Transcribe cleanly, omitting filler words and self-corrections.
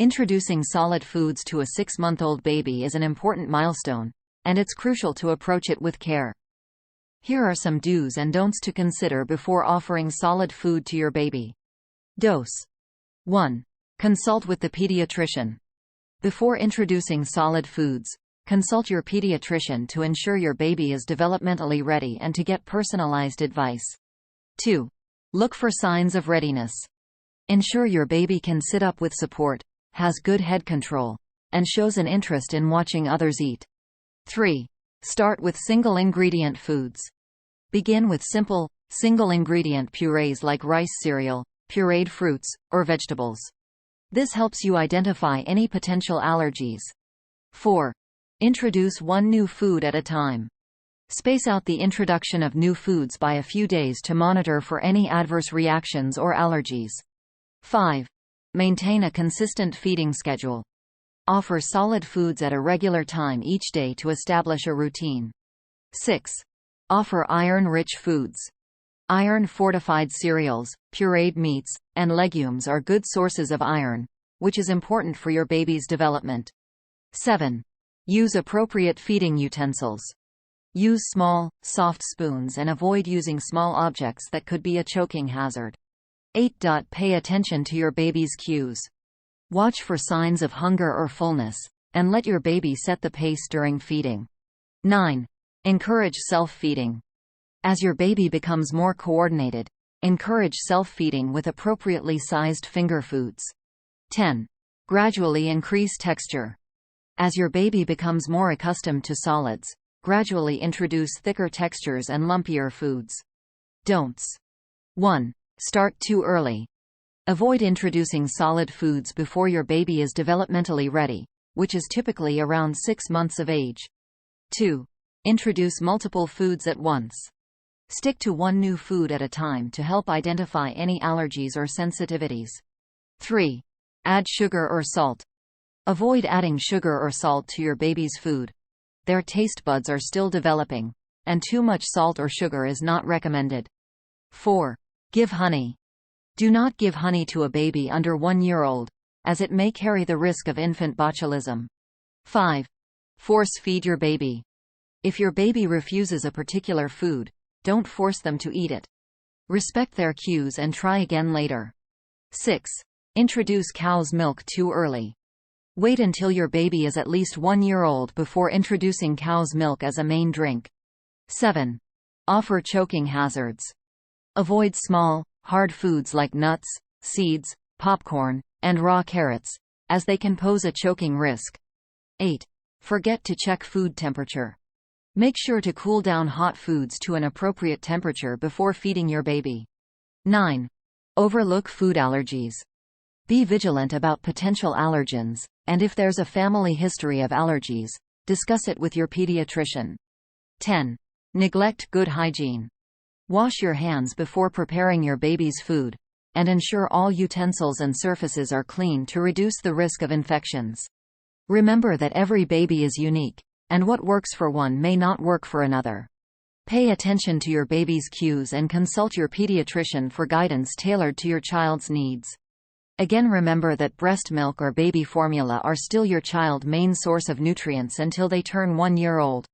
Introducing solid foods to a 6-month-old baby is an important milestone, and it's crucial to approach it with care. Here are some do's and don'ts to consider before offering solid food to your baby. Dose. 1. Consult with the pediatrician. Before introducing solid foods, consult your pediatrician to ensure your baby is developmentally ready and to get personalized advice. 2. Look for signs of readiness. Ensure your baby can sit up with support, has good head control, and shows an interest in watching others eat. 3. Start with single-ingredient foods. Begin with simple, single-ingredient purees like rice cereal, pureed fruits, or vegetables. This helps you identify any potential allergies. 4. Introduce one new food at a time. Space out the introduction of new foods by a few days to monitor for any adverse reactions or allergies. 5. Maintain a consistent feeding schedule. Offer solid foods at a regular time each day to establish a routine. 6. Offer iron-rich foods. Iron-fortified cereals, pureed meats, and legumes are good sources of iron, which is important for your baby's development. 7. Use appropriate feeding utensils. Use small, soft spoons and avoid using small objects that could be a choking hazard. 8. Pay attention to your baby's cues. Watch for signs of hunger or fullness, and let your baby set the pace during feeding. 9. Encourage self-feeding. As your baby becomes more coordinated, encourage self-feeding with appropriately sized finger foods. 10. Gradually increase texture. As your baby becomes more accustomed to solids, gradually introduce thicker textures and lumpier foods. Don'ts. 1. Start too early. Avoid introducing solid foods before your baby is developmentally ready, which is typically around 6 months of age. 2. Introduce multiple foods at once. Stick to one new food at a time to help identify any allergies or sensitivities. 3. Add sugar or salt. Avoid adding sugar or salt to your baby's food. Their taste buds are still developing, and too much salt or sugar is not recommended. 4. Give honey. Do not give honey to a baby under 1 year old, as it may carry the risk of infant botulism. 5. Force feed your baby. If your baby refuses a particular food, don't force them to eat it. Respect their cues and try again later. 6. Introduce cow's milk too early. Wait until your baby is at least 1 year old before introducing cow's milk as a main drink. 7. Offer choking hazards. Avoid small, hard foods like nuts, seeds, popcorn, and raw carrots, as they can pose a choking risk. 8. Forget to check food temperature. Make sure to cool down hot foods to an appropriate temperature before feeding your baby. 9. Overlook food allergies. Be vigilant about potential allergens, and if there's a family history of allergies, discuss it with your pediatrician. 10. Neglect good hygiene. Wash your hands before preparing your baby's food, and ensure all utensils and surfaces are clean to reduce the risk of infections. Remember that every baby is unique, and what works for one may not work for another. Pay attention to your baby's cues and consult your pediatrician for guidance tailored to your child's needs. Again, remember that breast milk or baby formula are still your child's main source of nutrients until they turn 1 year old.